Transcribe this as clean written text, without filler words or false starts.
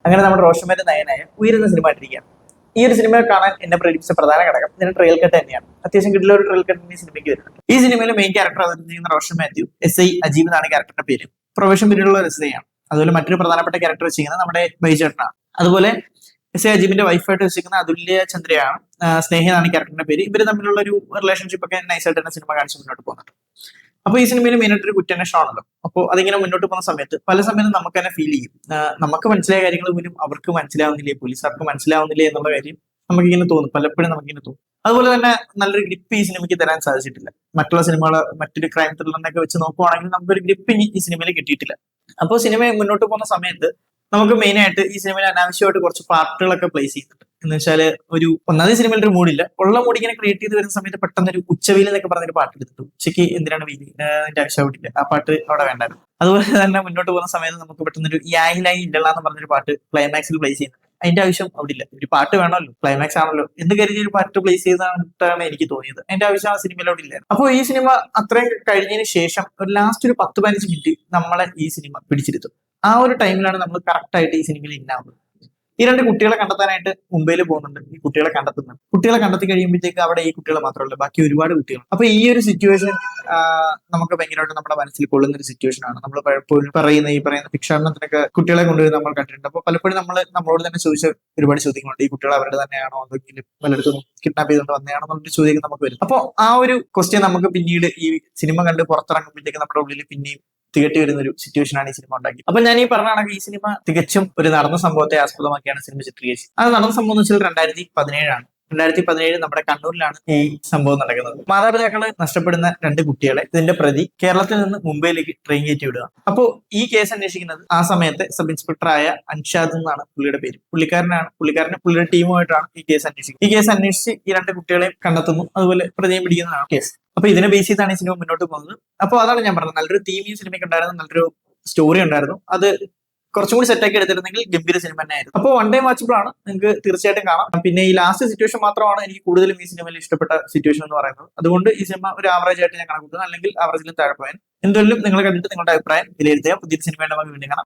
അങ്ങനെ നമ്മുടെ റോഷന്മാരുടെ നയനായ ഉയരുന്ന സിനിമ ഇട്ടിരിക്കുകയാണ്. ഈ ഒരു സിനിമ കാണാൻ എന്നെ പ്രേരിപ്പിച്ച പ്രധാന ഘടകം ഇതിന്റെ ട്രയൽ കട്ട് തന്നെയാണ്. അത്യാവശ്യം കിട്ടുന്ന ഒരു ട്രയൽ കട്ട് ഈ സിനിമയ്ക്ക് വരുന്നുണ്ട്. ഈ സിനിമയിൽ മെയിൻ ക്യാരക്ടർ അവതരിപ്പിക്കുന്ന റോഷൻ മാത്യു, SI അജീബ് എന്നാണ് ക്യാരക്ടറിന്റെ പേര്. പ്രൊഫഷൻ പിന്നീടുള്ള ഒരു SI ആണ്. അതുപോലെ മറ്റൊരു പ്രധാനപ്പെട്ട ക്യാരക്ടർ വെച്ചിരിക്കുന്നത് നമ്മുടെ ബൈചേട്ടനാണ്. അതുപോലെ SI അജീബിന്റെ വൈഫായിട്ട് വെച്ചിരിക്കുന്ന അതുല്യ ചന്ദ്രയാണ്. സ്നേഹ എന്നാണ് ക്യാരക്ടറിന്റെ പേര്. ഇവര് തമ്മിലുള്ള ഒരു റിലേഷൻഷിപ്പ് ഒക്കെ നൈസായിട്ട് തന്നെ സിനിമ കാണിച്ച് മുന്നോട്ട് പോകുന്നുണ്ട്. അപ്പൊ ഈ സിനിമയിൽ മെയിനായിട്ട് ഒരു കുറ്റാന്വേഷണമാണല്ലോ. അപ്പോൾ അതിങ്ങനെ മുന്നോട്ട് പോകുന്ന സമയത്ത് പല സമയത്തും നമുക്ക് തന്നെ ഫീൽ ചെയ്യും, നമുക്ക് മനസ്സിലായ കാര്യങ്ങൾ പോലും അവർക്ക് മനസ്സിലാവുന്നില്ലേ, പോലീസുകാർക്ക് മനസ്സിലാവുന്നില്ലേ എന്നുള്ള കാര്യം നമുക്കിങ്ങനെ തോന്നും, പലപ്പോഴും നമുക്കിങ്ങനെ തോന്നും. അതുപോലെ തന്നെ നല്ലൊരു ഗ്രിപ്പ് ഈ സിനിമയ്ക്ക് തരാൻ സാധിച്ചിട്ടില്ല. മറ്റുള്ള സിനിമകൾ മറ്റൊരു ക്രൈം ത്രില്ലറിനൊക്കെ വെച്ച് നോക്കുവാണെങ്കിൽ നമുക്കൊരു ഗ്രിപ്പ് ഈ സിനിമയിൽ കിട്ടിയിട്ടില്ല. അപ്പോൾ സിനിമ മുന്നോട്ട് പോകുന്ന സമയത്ത് നമുക്ക് മെയിൻ ആയിട്ട് ഈ സിനിമയിൽ അനാവശ്യമായിട്ട് കുറച്ച് പാർട്ടുകളൊക്കെ പ്ലേസ് ചെയ്യുന്നുണ്ട്. എന്ന് വെച്ചാൽ ഒന്നാമത് സിനിമയിൽ ഒരു മൂഡില്ല, ഉള്ള മൂഡ് ഇങ്ങനെ ക്രിയേറ്റ് ചെയ്ത് വരുന്ന സമയത്ത് പെട്ടെന്ന് ഒരു ഉച്ചവെയിൽ എന്നൊക്കെ പറഞ്ഞൊരു പാട്ട് എടുത്തിട്ടു. ഉച്ചയ്ക്ക് എന്തിനാണ് വെയിൽ, അതിന്റെ ആവശ്യമായിട്ടില്ല, ആ പാട്ട് അവിടെ വേണ്ടായിരുന്നു. അതുപോലെ തന്നെ മുന്നോട്ട് പോകുന്ന സമയത്ത് നമുക്ക് പെട്ടെന്നൊരു യായി ഇല്ല എന്ന് പറഞ്ഞൊരു പാട്ട് ക്ലൈമാക്സിൽ പ്ലേസ് ചെയ്യുന്നത്. അതിന്റെ ആവശ്യം അവിടെ ഇല്ല. ഒരു പാട്ട് വേണമല്ലോ, ക്ലൈമാക്സ് ആണല്ലോ എന്ന് കരുതി ഒരു പാട്ട് പ്ലേസ് ചെയ്താണ് എനിക്ക് തോന്നിയത്. അതിന്റെ ആവശ്യം ആ സിനിമയിലോട് ഇല്ല. അപ്പോൾ ഈ സിനിമ അത്രയും കഴിഞ്ഞതിന് ശേഷം ഒരു ലാസ്റ്റ് ഒരു 10-15 മിനിറ്റ് നമ്മളെ ഈ സിനിമ പിടിച്ചിരുത്തും. ആ ഒരു ടൈമിലാണ് നമ്മൾ കറക്റ്റ് ആയിട്ട് ഈ സിനിമയിൽ ഇന്നാവുന്നത്. ഈ രണ്ട് കുട്ടികളെ കണ്ടെത്താനായിട്ട് മുംബൈയിൽ പോകുന്നുണ്ട്. ഈ കുട്ടികളെ കണ്ടെത്തുന്നുണ്ട്. കുട്ടികളെ കണ്ടെത്തി കഴിയുമ്പോഴത്തേക്ക് അവിടെ ഈ കുട്ടികൾ മാത്രമല്ല, ബാക്കി ഒരുപാട് കുട്ടികൾ. അപ്പൊ ഈ ഒരു സിറ്റുവേഷൻ നമുക്ക് ഭയങ്കരമായിട്ട് നമ്മുടെ മനസ്സിൽ കൊള്ളുന്ന ഒരു സിറ്റുവേഷൻ ആണ്. നമ്മൾ പലപ്പോഴും പറയുന്ന ഭിക്ഷാടനത്തിനൊക്കെ കുട്ടികളെ കൊണ്ടുപോയി നമ്മൾ കണ്ടിട്ടുണ്ട്. അപ്പൊ പലപ്പോഴും നമ്മളോട് തന്നെ ചോദിച്ച ഒരുപാട് ചോദ്യങ്ങളുണ്ട്. ഈ കുട്ടികൾ അവരുടെ തന്നെയാണോ, അതെങ്കിലും പലയിടത്തും കിഡ്നാപ്പ് ചെയ്തുകൊണ്ട് വന്നതാണോ എന്നൊരു ചോദ്യം നമുക്ക് വരും. അപ്പോൾ ആ ഒരു ക്വസ്റ്റ്യൻ നമുക്ക് പിന്നീട് ഈ സിനിമ കണ്ട് പുറത്തിറങ്ങുമ്പോഴത്തേക്ക് നമ്മുടെ ഉള്ളിൽ പിന്നെയും തികട്ടി വരുന്ന ഒരു സിറ്റുവേഷൻ ആണ് ഈ സിനിമ ഉണ്ടാക്കി. അപ്പൊ ഞാൻ ഈ പറഞ്ഞാണെങ്കിൽ ഈ സിനിമ തികച്ചും ഒരു നടന്ന സംഭവത്തെ ആസ്പദമാക്കിയാണ് സിനിമ ചിത്രീകരിച്ചത്. അത് നടന്ന സംഭവം എന്ന് വെച്ചാൽ 2017 2017 നമ്മുടെ കണ്ണൂരിലാണ് ഈ സംഭവം നടക്കുന്നത്. മാതാപിതാക്കളെ നഷ്ടപ്പെടുന്ന രണ്ട് കുട്ടികളെ ഇതിന്റെ പ്രതി കേരളത്തിൽ നിന്ന് മുംബൈയിലേക്ക് ട്രെയിൻ കയറ്റി വിടുക. അപ്പോൾ ഈ കേസ് അന്വേഷിക്കുന്നത് ആ സമയത്തെ സബ് ഇൻസ്പെക്ടറായ അൻഷാദ് എന്നാണ് പുള്ളിയുടെ പേര്. പുള്ളിക്കാരന് പുള്ളിയുടെ ടീമുമായിട്ടാണ് ഈ കേസ് അന്വേഷിക്കുന്നത്. ഈ കേസ് അന്വേഷിച്ച് ഈ രണ്ട് കുട്ടികളെ കണ്ടെത്തുന്നു, അതുപോലെ പ്രതിയെ പിടിക്കുന്നതാണ് കേസ്. അപ്പൊ ഇതിനെ ബേസ് ചെയ്താണ് ഈ സിനിമ മുന്നോട്ട് പോകുന്നത്. അപ്പോൾ അതാണ് ഞാൻ പറഞ്ഞത്, നല്ലൊരു തീം ഈ സിനിമയ്ക്ക് ഉണ്ടായിരുന്നു, നല്ലൊരു സ്റ്റോറി ഉണ്ടായിരുന്നു. അത് കുറച്ചും കൂടി സെറ്റാക്കി എടുത്തിരുന്നെങ്കിൽ ഗംഭീര സിനിമ തന്നെ ആയിരുന്നു. അപ്പോൾ വൺ ടൈം വാച്ചബിൾ ആണ്, നിങ്ങൾക്ക് തീർച്ചയായിട്ടും കാണാം. പിന്നെ ഈ ലാസ്റ്റ് സിറ്റുവേഷൻ മാത്രമാണ് എനിക്ക് കൂടുതലും ഈ സിനിമയിൽ ഇഷ്ടപ്പെട്ട സിറ്റുവേഷൻ എന്ന് പറയുന്നത്. അതുകൊണ്ട് ഈ സിനിമ ഒരു ആവറേജ് ആയിട്ട് ഞാൻ കണക്കൂട്ടുന്നു, അല്ലെങ്കിൽ ആവറേജിലും താഴെ പോയാൽ. എന്തായാലും നിങ്ങൾ കണ്ടിട്ട് നിങ്ങളുടെ അഭിപ്രായം വിലയിരുത്തുക. പുതിയ സിനിമയുടെ വീണ്ടും കാണാം.